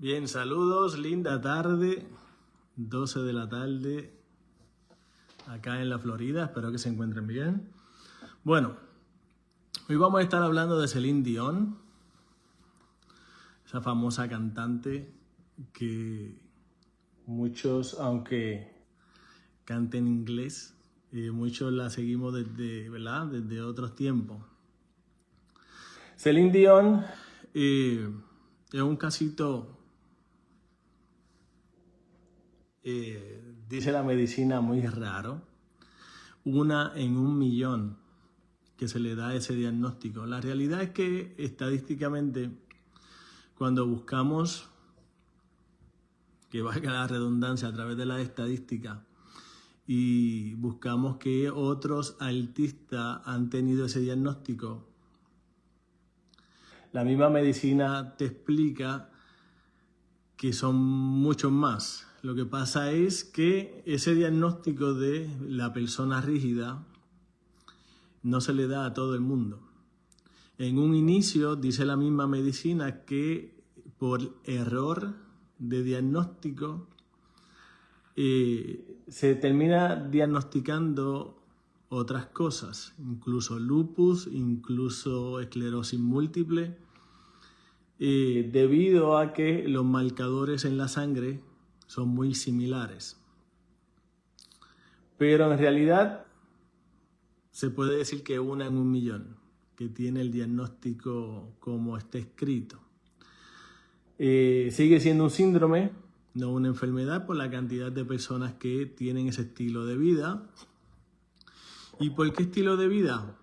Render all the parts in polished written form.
Bien, saludos, linda tarde, 12 de la tarde, acá en la Florida, espero que se encuentren bien. Bueno, hoy vamos a estar hablando de Celine Dion, esa famosa cantante que muchos, aunque cante en inglés, muchos la seguimos desde, ¿verdad? Desde otros tiempos. Celine Dion es un casito, dice la medicina, muy raro. 1 en 1.000.000 que se le da ese diagnóstico. La realidad es que estadísticamente, cuando buscamos, que valga la redundancia, a través de la estadística, y buscamos que otros artistas han tenido ese diagnóstico, la misma medicina te explica que son muchos más. Lo que pasa es que ese diagnóstico de la persona rígida no se le da a todo el mundo. En un inicio dice la misma medicina que por error de diagnóstico se termina diagnosticando otras cosas, incluso lupus, incluso esclerosis múltiple, debido a que los marcadores en la sangre son muy similares. Pero en realidad se puede decir que 1 en 1.000.000 que tiene el diagnóstico como está escrito. Sigue siendo un síndrome, no una enfermedad, por la cantidad de personas que tienen ese estilo de vida. ¿Y por qué estilo de vida?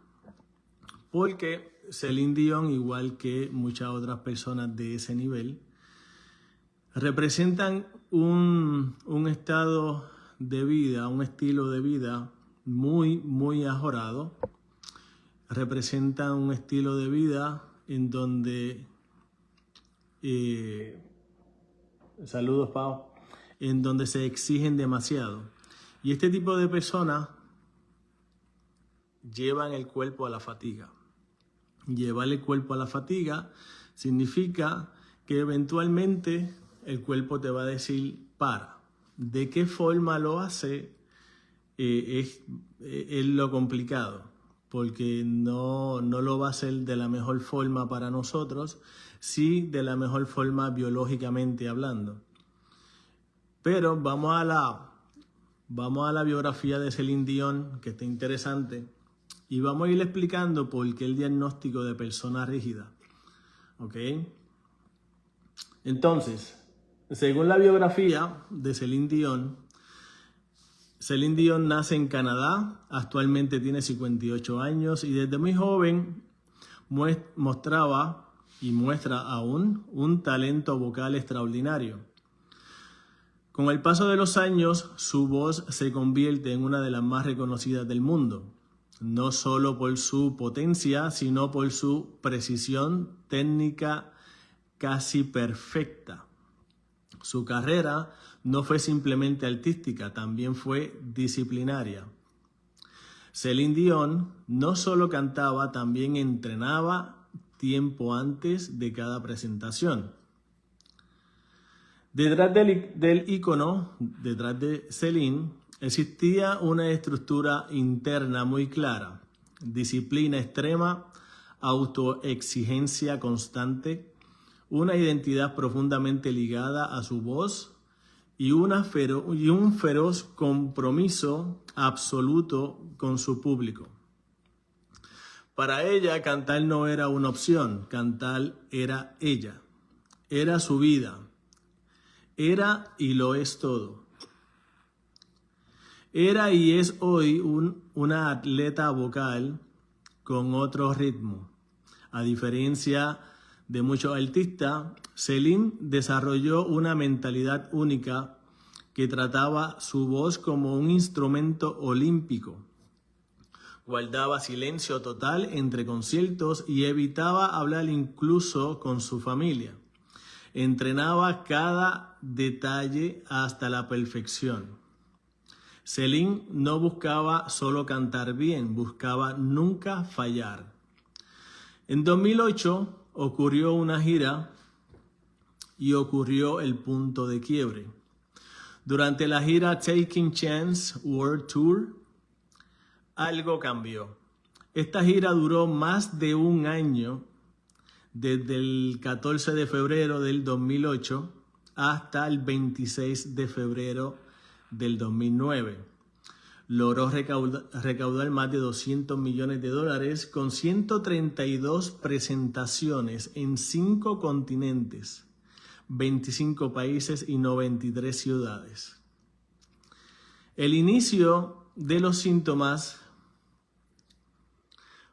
Porque Celine Dion, igual que muchas otras personas de ese nivel, representan un estado de vida, un estilo de vida muy ajorado. Representan un estilo de vida en donde, saludos Pau, en donde se exigen demasiado. Y este tipo de personas llevan el cuerpo a la fatiga. Llevar el cuerpo a la fatiga significa que eventualmente el cuerpo te va a decir para. ¿De qué forma lo hace? Es lo complicado, porque no lo va a hacer de la mejor forma para nosotros, sí de la mejor forma biológicamente hablando. Pero vamos a la biografía de Celine Dion, que está interesante, y vamos a ir explicando por qué el diagnóstico de persona rígida. ¿Ok? Entonces, según la biografía de Celine Dion nace en Canadá, actualmente tiene 58 años y desde muy joven mostraba y muestra aún un talento vocal extraordinario. Con el paso de los años, su voz se convierte en una de las más reconocidas del mundo, no solo por su potencia, sino por su precisión técnica casi perfecta. Su carrera no fue simplemente artística, también fue disciplinaria. Celine Dion no solo cantaba, también entrenaba tiempo antes de cada presentación. Detrás del ícono, detrás de Celine, existía una estructura interna muy clara: disciplina extrema, autoexigencia constante, una identidad profundamente ligada a su voz y un feroz compromiso absoluto con su público. Para ella, cantar no era una opción, cantar era ella, era su vida, era y lo es todo. Era y es hoy una atleta vocal con otro ritmo. A diferencia de muchos artistas, Celine desarrolló una mentalidad única que trataba su voz como un instrumento olímpico. Guardaba silencio total entre conciertos y evitaba hablar incluso con su familia. Entrenaba cada detalle hasta la perfección. Celine no buscaba solo cantar bien, buscaba nunca fallar. En 2008 ocurrió una gira y ocurrió el punto de quiebre. Durante la gira Taking Chance World Tour, algo cambió. Esta gira duró más de un año, desde el 14 de febrero del 2008 hasta el 26 de febrero del 2009. Logró recaudar más de $200 millones con 132 presentaciones en 5 continentes, 25 países y 93 ciudades. El inicio de los síntomas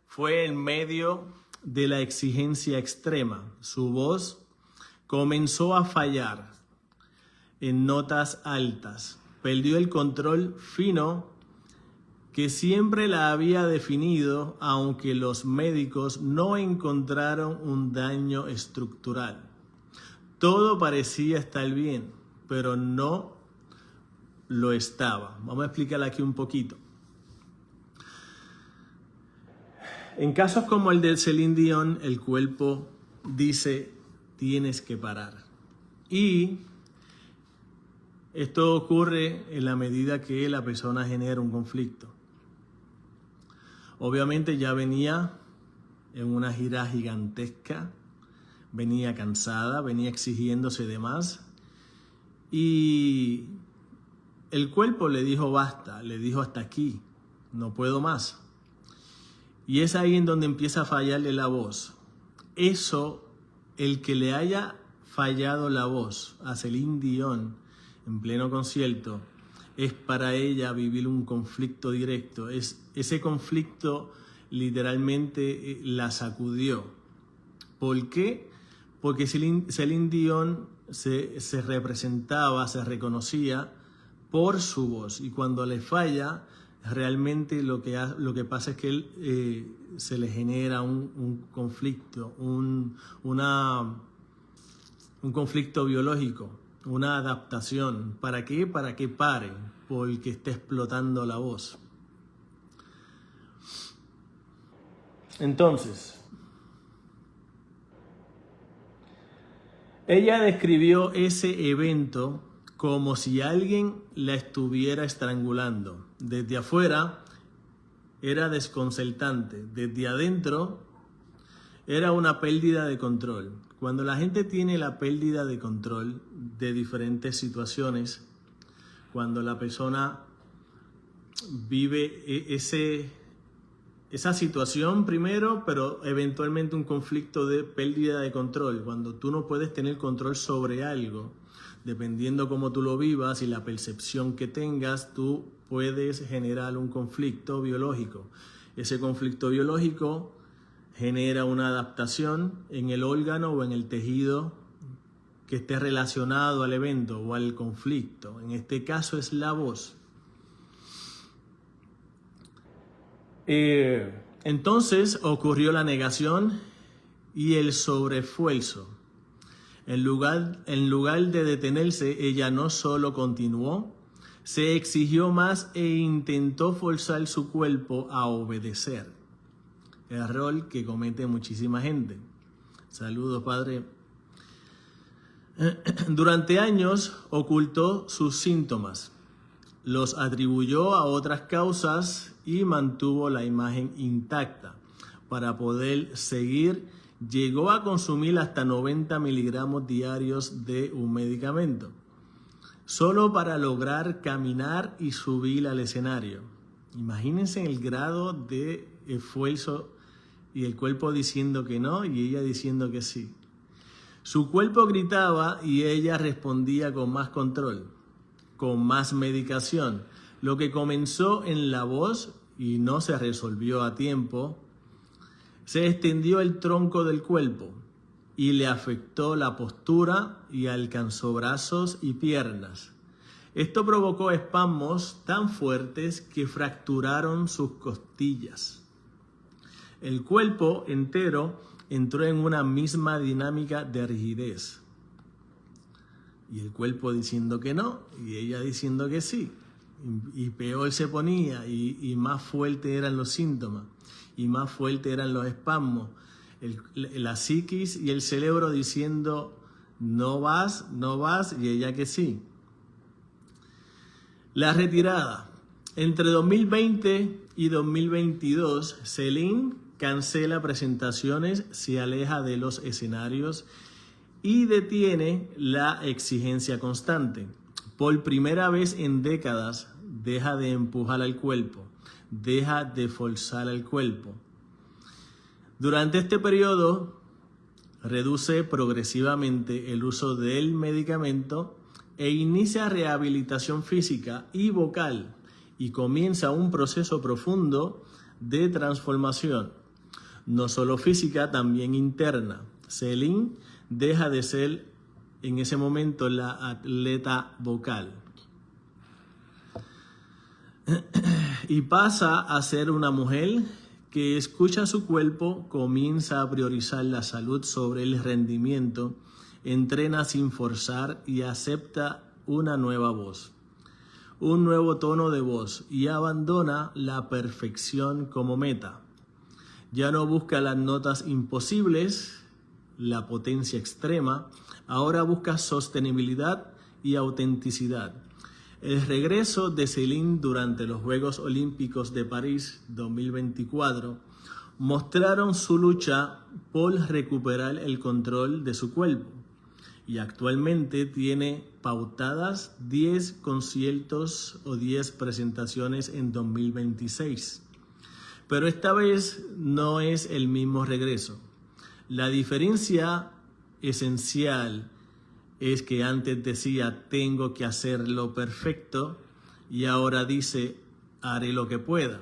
fue en medio de la exigencia extrema. Su voz comenzó a fallar en notas altas. Perdió el control fino que siempre la había definido, aunque los médicos no encontraron un daño estructural. Todo parecía estar bien, pero no lo estaba. Vamos a explicar aquí un poquito. En casos como el de Celine Dion, el cuerpo dice, tienes que parar. Y esto ocurre en la medida que la persona genera un conflicto. Obviamente ya venía en una gira gigantesca, venía cansada, venía exigiéndose de más. Y el cuerpo le dijo basta, le dijo hasta aquí, no puedo más. Y es ahí en donde empieza a fallarle la voz. Eso, el que le haya fallado la voz a Celine Dion en pleno concierto, es para ella vivir un conflicto directo. Ese conflicto literalmente la sacudió. ¿Por qué? Porque Celine Dion se representaba, se reconocía por su voz. Y cuando le falla, realmente lo que pasa es que se le genera un conflicto, un conflicto biológico, una adaptación. ¿Para qué? Para que pare, porque está explotando la voz. Entonces, ella describió ese evento como si alguien la estuviera estrangulando. Desde afuera era desconcertante, desde adentro era una pérdida de control. Cuando la gente tiene la pérdida de control de diferentes situaciones, cuando la persona vive esa situación primero, pero eventualmente un conflicto de pérdida de control, cuando tú no puedes tener control sobre algo, dependiendo cómo tú lo vivas y la percepción que tengas, tú puedes generar un conflicto biológico. Ese conflicto biológico genera una adaptación en el órgano o en el tejido que esté relacionado al evento o al conflicto. En este caso es la voz. Entonces ocurrió la negación y el sobreesfuerzo. En lugar de detenerse, ella no solo continuó, se exigió más e intentó forzar su cuerpo a obedecer. Error que comete muchísima gente. Saludos, padre. Durante años ocultó sus síntomas, los atribuyó a otras causas y mantuvo la imagen intacta. Para poder seguir, llegó a consumir hasta 90 miligramos diarios de un medicamento, solo para lograr caminar y subir al escenario. Imagínense el grado de esfuerzo y el cuerpo diciendo que no y ella diciendo que sí. Su cuerpo gritaba y ella respondía con más control, con más medicación. Lo que comenzó en la voz y no se resolvió a tiempo, se extendió el tronco del cuerpo y le afectó la postura y alcanzó brazos y piernas. Esto provocó espasmos tan fuertes que fracturaron sus costillas. El cuerpo entero entró en una misma dinámica de rigidez. Y el cuerpo diciendo que no, y ella diciendo que sí. Y peor se ponía, y más fuertes eran los síntomas, y más fuertes eran los espasmos. La psiquis y el cerebro diciendo, no vas, y ella que sí. La retirada. Entre 2020 y 2022, Celine cancela presentaciones, se aleja de los escenarios y detiene la exigencia constante. Por primera vez en décadas, deja de empujar al cuerpo, deja de forzar al cuerpo. Durante este periodo, reduce progresivamente el uso del medicamento e inicia rehabilitación física y vocal y comienza un proceso profundo de transformación, no solo física, también interna. Celine deja de ser en ese momento la atleta vocal y pasa a ser una mujer que escucha su cuerpo, comienza a priorizar la salud sobre el rendimiento, entrena sin forzar y acepta una nueva voz, un nuevo tono de voz y abandona la perfección como meta. Ya no busca las notas imposibles, la potencia extrema, ahora busca sostenibilidad y autenticidad. El regreso de Celine durante los Juegos Olímpicos de París 2024 mostraron su lucha por recuperar el control de su cuerpo y actualmente tiene pautadas 10 conciertos o 10 presentaciones en 2026. Pero esta vez no es el mismo regreso. La diferencia esencial es que antes decía tengo que hacerlo perfecto y ahora dice haré lo que pueda.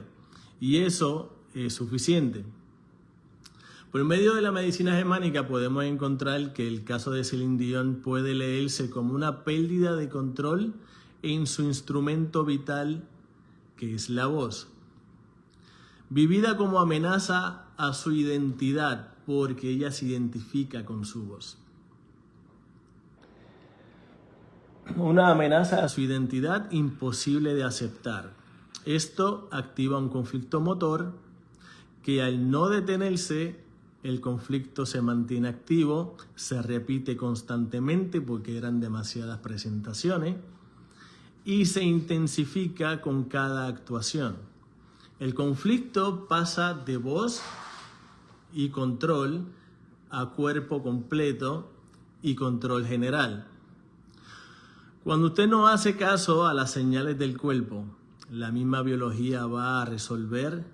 Y eso es suficiente. Por medio de la medicina germánica podemos encontrar que el caso de Celine Dion puede leerse como una pérdida de control en su instrumento vital, que es la voz, vivida como amenaza a su identidad porque ella se identifica con su voz. Una amenaza a su identidad imposible de aceptar. Esto activa un conflicto motor que al no detenerse, el conflicto se mantiene activo, se repite constantemente porque eran demasiadas presentaciones y se intensifica con cada actuación. El conflicto pasa de voz y control a cuerpo completo y control general. Cuando usted no hace caso a las señales del cuerpo, la misma biología va a resolver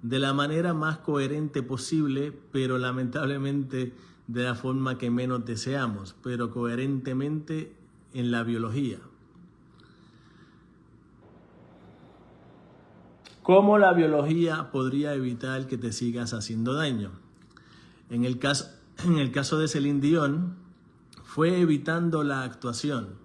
de la manera más coherente posible, pero lamentablemente de la forma que menos deseamos, pero coherentemente en la biología. ¿Cómo la biología podría evitar que te sigas haciendo daño? En el caso de Celine Dion, fue evitando la actuación,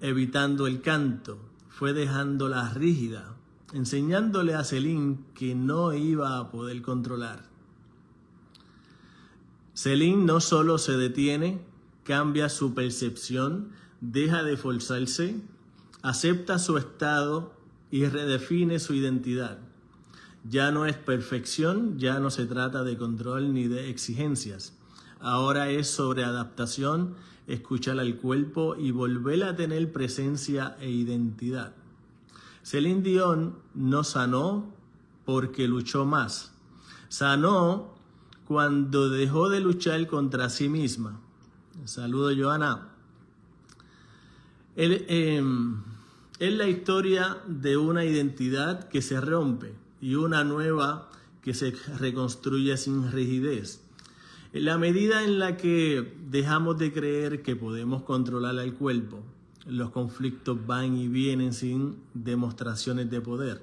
evitando el canto, fue dejándola rígida, enseñándole a Celine que no iba a poder controlar. Celine no solo se detiene, cambia su percepción, deja de forzarse, acepta su estado y redefine su identidad. Ya no es perfección, ya no se trata de control ni de exigencias. Ahora es sobre adaptación, escuchar al cuerpo y volver a tener presencia e identidad. Celine Dion no sanó porque luchó más. Sanó cuando dejó de luchar contra sí misma. Saludo, Joana. Es la historia de una identidad que se rompe y una nueva que se reconstruye sin rigidez. En la medida en la que dejamos de creer que podemos controlar al cuerpo, los conflictos van y vienen sin demostraciones de poder.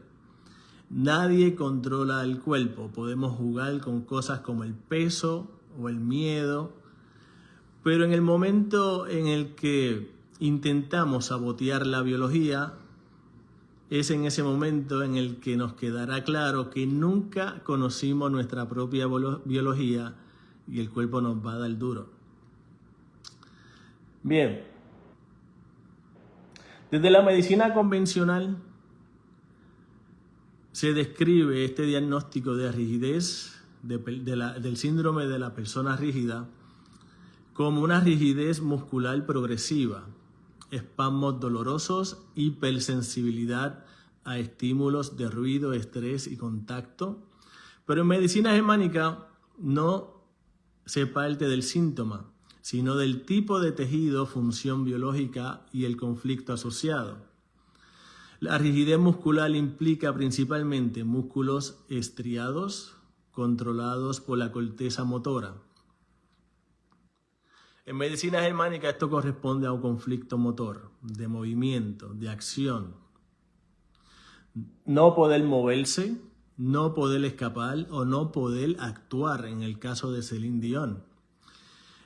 Nadie controla el cuerpo. Podemos jugar con cosas como el peso o el miedo, pero en el momento en el que intentamos sabotear la biología, es en ese momento en el que nos quedará claro que nunca conocimos nuestra propia biología y el cuerpo nos va a dar duro. Bien, desde la medicina convencional se describe este diagnóstico de rigidez, del síndrome de la persona rígida, como una rigidez muscular progresiva, espasmos dolorosos, hipersensibilidad a estímulos de ruido, estrés y contacto. Pero en medicina germánica no se parte del síntoma, sino del tipo de tejido, función biológica y el conflicto asociado. La rigidez muscular implica principalmente músculos estriados, controlados por la corteza motora. En medicina germánica esto corresponde a un conflicto motor, de movimiento, de acción. No poder moverse, no poder escapar o no poder actuar en el caso de Celine Dion.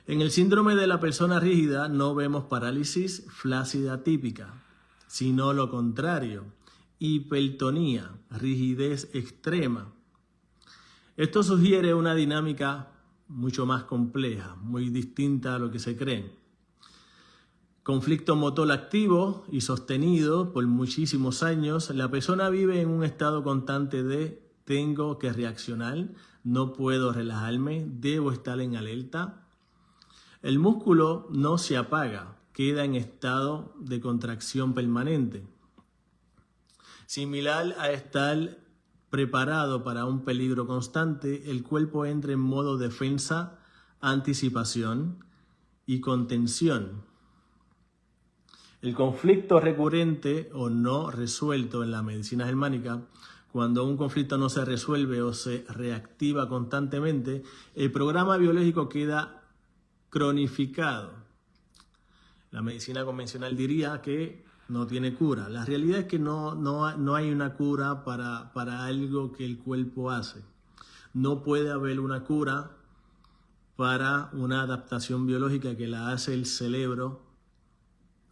En el síndrome de la persona rígida no vemos parálisis flácida típica, sino lo contrario, hipertonía, rigidez extrema. Esto sugiere una dinámica mucho más compleja, muy distinta a lo que se cree. Conflicto motor activo y sostenido por muchísimos años. La persona vive en un estado constante de tengo que reaccionar, no puedo relajarme, debo estar en alerta. El músculo no se apaga, queda en estado de contracción permanente. Similar a estar preparado para un peligro constante, el cuerpo entra en modo defensa, anticipación y contención. El conflicto recurrente o no resuelto en la medicina germánica, cuando un conflicto no se resuelve o se reactiva constantemente, el programa biológico queda cronificado. La medicina convencional diría que no tiene cura. La realidad es que no hay una cura para algo que el cuerpo hace. No puede haber una cura para una adaptación biológica que la hace el cerebro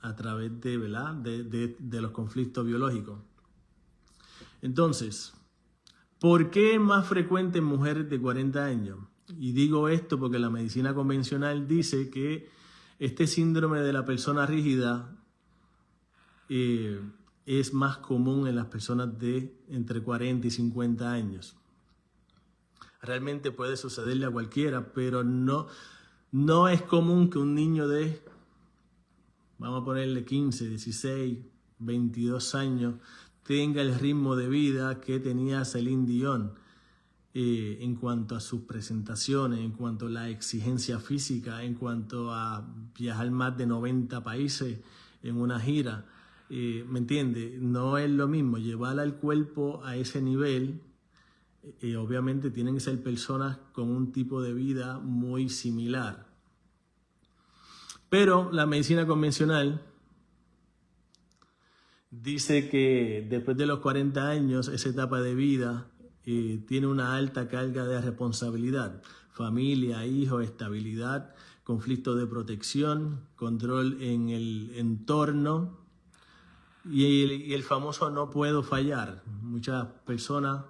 a través de los conflictos biológicos. Entonces, ¿por qué es más frecuente en mujeres de 40 años? Y digo esto porque la medicina convencional dice que este síndrome de la persona rígida es más común en las personas de entre 40 y 50 años. Realmente puede sucederle a cualquiera, pero no es común que un niño de, vamos a ponerle 15, 16, 22 años, tenga el ritmo de vida que tenía Celine Dion en cuanto a sus presentaciones, en cuanto a la exigencia física, en cuanto a viajar más de 90 países en una gira. ¿Me entiende? No es lo mismo llevar al cuerpo a ese nivel. Obviamente tienen que ser personas con un tipo de vida muy similar. Pero la medicina convencional dice que después de los 40 años, esa etapa de vida tiene una alta carga de responsabilidad. Familia, hijos, estabilidad, conflicto de protección, control en el entorno y el famoso no puedo fallar. Muchas personas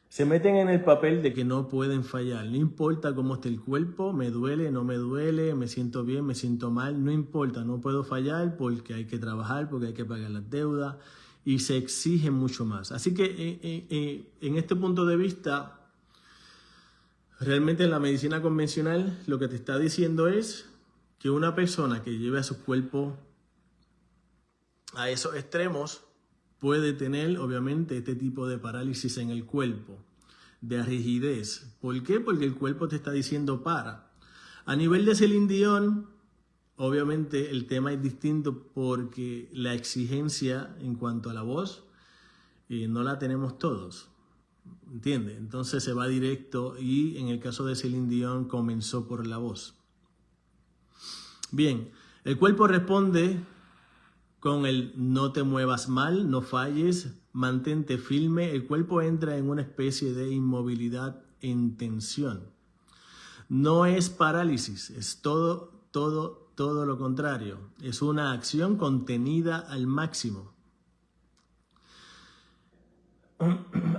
se meten en el papel de que no pueden fallar. No importa cómo esté el cuerpo, me duele, no me duele, me siento bien, me siento mal, no importa, no puedo fallar porque hay que trabajar, porque hay que pagar las deudas y se exige mucho más. Así que en este punto de vista, realmente en la medicina convencional lo que te está diciendo es que una persona que lleve a su cuerpo a esos extremos puede tener, obviamente, este tipo de parálisis en el cuerpo, de rigidez. ¿Por qué? Porque el cuerpo te está diciendo para. A nivel de Celine Dion, obviamente el tema es distinto porque la exigencia en cuanto a la voz no la tenemos todos, ¿entiendes? Entonces se va directo y en el caso de Celine Dion comenzó por la voz. Bien, el cuerpo responde con el no te muevas mal, no falles, mantente firme. El cuerpo entra en una especie de inmovilidad en tensión. No es parálisis, es todo lo contrario. Es una acción contenida al máximo.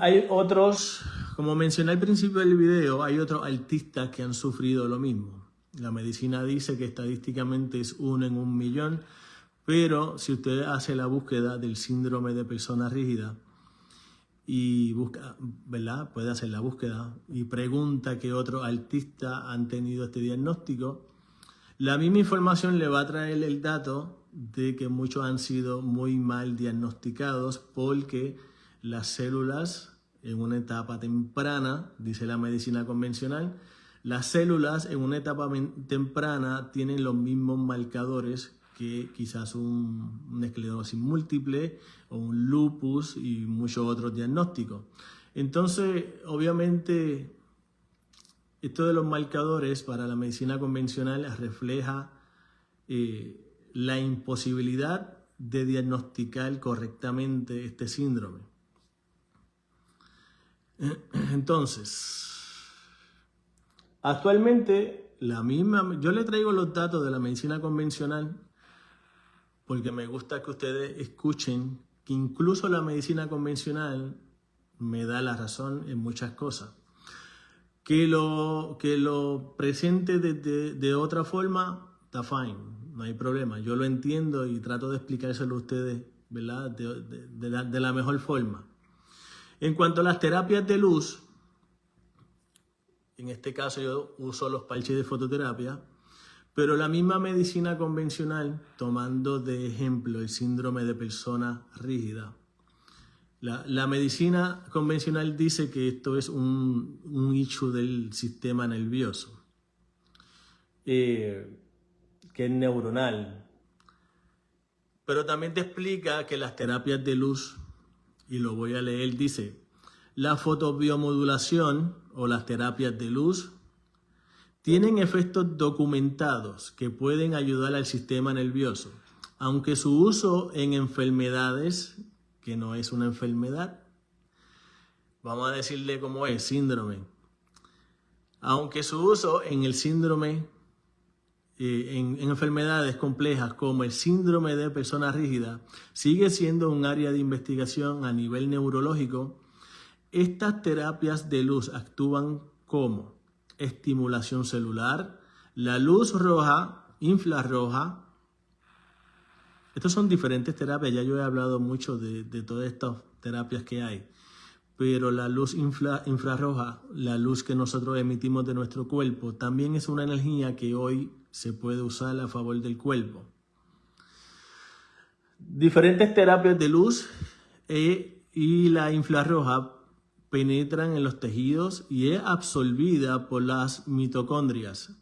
Hay otros, como mencioné al principio del video, hay otros artistas que han sufrido lo mismo. La medicina dice que estadísticamente es 1 en 1.000.000. Pero si usted hace la búsqueda del síndrome de persona rígida, y busca, ¿verdad? Puede hacer la búsqueda y pregunta qué otros artistas han tenido este diagnóstico. La misma información le va a traer el dato de que muchos han sido muy mal diagnosticados porque las células en una etapa temprana, dice la medicina convencional, las células en una etapa temprana tienen los mismos marcadores que quizás una esclerosis múltiple o un lupus y muchos otros diagnósticos. Entonces, obviamente, esto de los marcadores para la medicina convencional refleja la imposibilidad de diagnosticar correctamente este síndrome. Entonces, actualmente, yo le traigo los datos de la medicina convencional porque me gusta que ustedes escuchen que incluso la medicina convencional me da la razón en muchas cosas. Que lo presente de otra forma, está fine, no hay problema. Yo lo entiendo y trato de explicárselo a ustedes, ¿verdad? De la mejor forma. En cuanto a las terapias de luz, en este caso yo uso los parches de fototerapia, pero la misma medicina convencional, tomando de ejemplo el síndrome de persona rígida, la medicina convencional dice que esto es un issue del sistema nervioso, que es neuronal. Pero también te explica que las terapias de luz, y lo voy a leer, dice, la fotobiomodulación o las terapias de luz tienen efectos documentados que pueden ayudar al sistema nervioso, aunque su uso en enfermedades, que no es una enfermedad, vamos a decirle cómo es, síndrome. Aunque su uso en el síndrome, en enfermedades complejas como el síndrome de persona rígida, sigue siendo un área de investigación a nivel neurológico, estas terapias de luz actúan como estimulación celular, la luz roja, infrarroja. Estas son diferentes terapias, ya yo he hablado mucho de todas estas terapias que hay, pero la luz infrarroja, la luz que nosotros emitimos de nuestro cuerpo, también es una energía que hoy se puede usar a favor del cuerpo. Diferentes terapias de luz y la infrarroja penetran en los tejidos y es absorbida por las mitocondrias,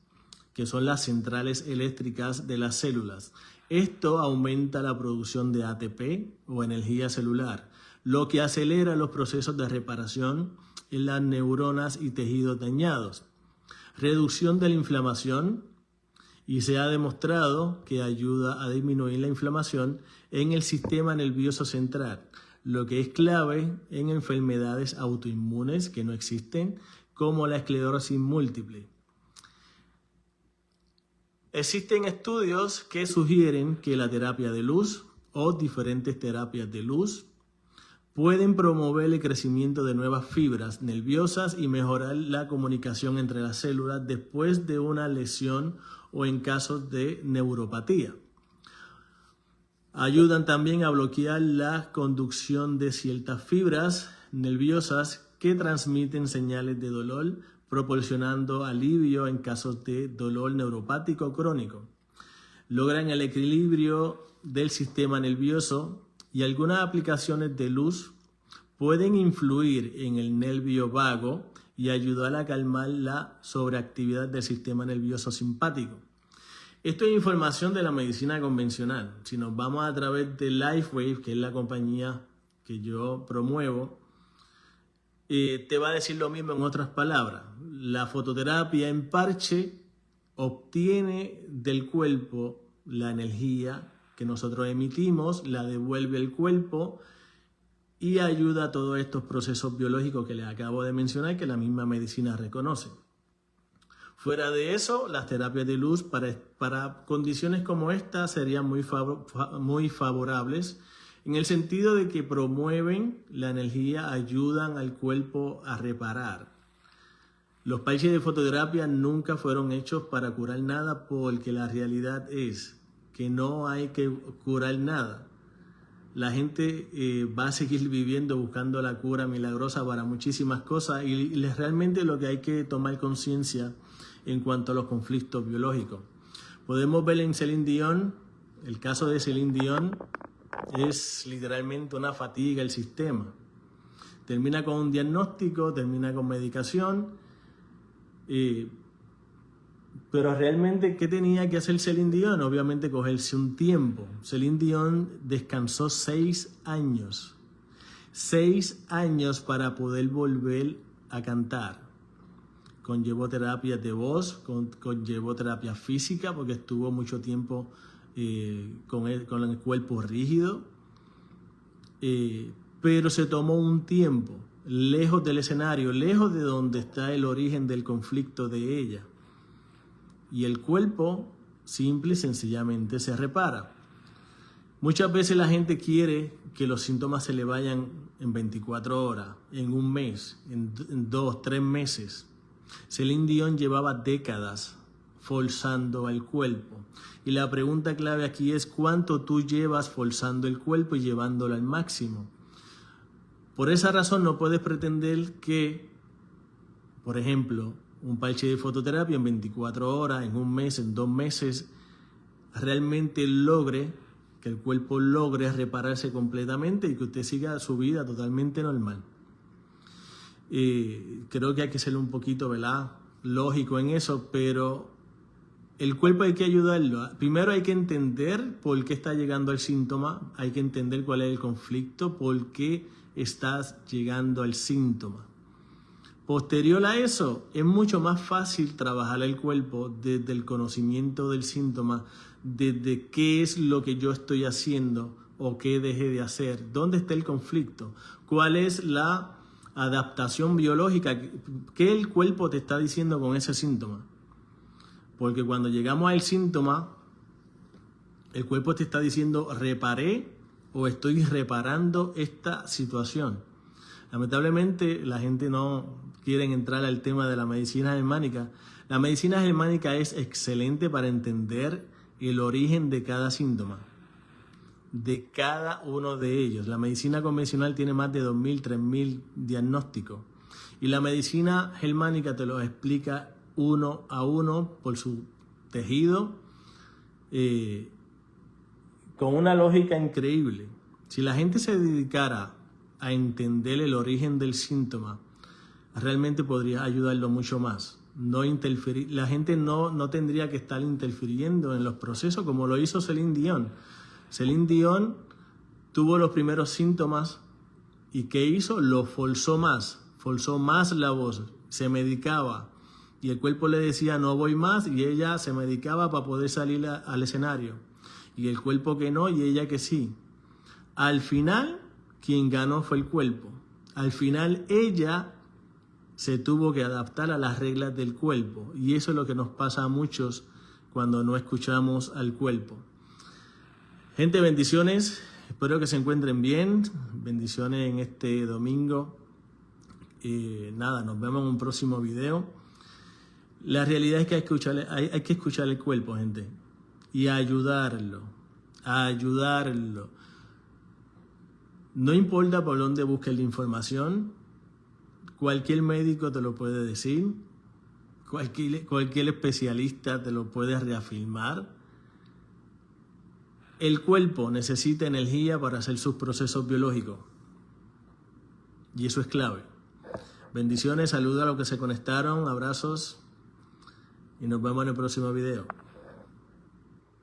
que son las centrales eléctricas de las células. Esto aumenta la producción de ATP o energía celular, lo que acelera los procesos de reparación en las neuronas y tejidos dañados. Reducción de la inflamación, y se ha demostrado que ayuda a disminuir la inflamación en el sistema nervioso central, lo que es clave en enfermedades autoinmunes que no existen, como la esclerosis múltiple. Existen estudios que sugieren que la terapia de luz o diferentes terapias de luz pueden promover el crecimiento de nuevas fibras nerviosas y mejorar la comunicación entre las células después de una lesión o en casos de neuropatía. Ayudan también a bloquear la conducción de ciertas fibras nerviosas que transmiten señales de dolor, proporcionando alivio en casos de dolor neuropático crónico. Logran el equilibrio del sistema nervioso y algunas aplicaciones de luz pueden influir en el nervio vago y ayudar a calmar la sobreactividad del sistema nervioso simpático. Esto es información de la medicina convencional. Si nos vamos a través de LifeWave, que es la compañía que yo promuevo, te va a decir lo mismo en otras palabras. La fototerapia en parche obtiene del cuerpo la energía que nosotros emitimos, la devuelve al cuerpo y ayuda a todos estos procesos biológicos que les acabo de mencionar que la misma medicina reconoce. Fuera de eso, las terapias de luz para condiciones como esta serían muy favorables en el sentido de que promueven la energía, ayudan al cuerpo a reparar. Los parches de fototerapia nunca fueron hechos para curar nada porque la realidad es que no hay que curar nada. la gente va a seguir viviendo buscando la cura milagrosa para muchísimas cosas y realmente lo que hay que tomar conciencia en cuanto a los conflictos biológicos. Podemos ver en Celine Dion, el caso de Celine Dion es literalmente una fatiga el sistema. Termina con un diagnóstico, termina con medicación, pero realmente, ¿qué tenía que hacer Celine Dion? Obviamente cogerse un tiempo. Celine Dion descansó 6 años. 6 años para poder volver a cantar. Conllevó terapias de voz, conllevó terapia física, porque estuvo mucho tiempo con el cuerpo rígido. Pero se tomó un tiempo, lejos del escenario, lejos de donde está el origen del conflicto de ella. Y el cuerpo simple y sencillamente se repara. Muchas veces la gente quiere que los síntomas se le vayan en 24 horas, en un mes, en 2, 3 meses. Celine Dion llevaba décadas forzando el cuerpo. Y la pregunta clave aquí es ¿cuánto tú llevas forzando el cuerpo y llevándolo al máximo? Por esa razón no puedes pretender que, por ejemplo, un parche de fototerapia en 24 horas, en un mes, en 2 meses, realmente logre, que el cuerpo logre repararse completamente y que usted siga su vida totalmente normal. Creo que hay que ser un poquito, ¿verdad?, lógico en eso, pero el cuerpo hay que ayudarlo. Primero hay que entender por qué está llegando el síntoma, hay que entender cuál es el conflicto, por qué estás llegando al síntoma. Posterior a eso, es mucho más fácil trabajar el cuerpo desde el conocimiento del síntoma, desde qué es lo que yo estoy haciendo o qué dejé de hacer, dónde está el conflicto, cuál es la adaptación biológica, qué el cuerpo te está diciendo con ese síntoma. Porque cuando llegamos al síntoma, el cuerpo te está diciendo reparé o estoy reparando esta situación. Lamentablemente la gente no quiere entrar al tema de la medicina germánica. La medicina germánica es excelente para entender el origen de cada síntoma, de cada uno de ellos. La medicina convencional tiene más de 2.000, 3.000 diagnósticos y la medicina germánica te lo explica uno a uno por su tejido, con una lógica increíble. Si la gente se dedicara a entender el origen del síntoma, realmente podría ayudarlo mucho más. No interferir, la gente no tendría que estar interfiriendo en los procesos como lo hizo Celine Dion. Celine Dion tuvo los primeros síntomas y ¿qué hizo? Lo forzó más la voz, se medicaba y el cuerpo le decía no voy más y ella se medicaba para poder salir al escenario y el cuerpo que no y ella que sí. Al final quien ganó fue el cuerpo. Al final ella se tuvo que adaptar a las reglas del cuerpo y eso es lo que nos pasa a muchos cuando no escuchamos al cuerpo. Gente, bendiciones, espero que se encuentren bien, bendiciones en este domingo. Nada, nos vemos en un próximo video. La realidad es que hay que escuchar el cuerpo, gente, y ayudarlo. No importa por dónde busques la información, cualquier médico te lo puede decir, cualquier especialista te lo puede reafirmar. El cuerpo necesita energía para hacer sus procesos biológicos y eso es clave. Bendiciones, saludos a los que se conectaron, abrazos y nos vemos en el próximo video.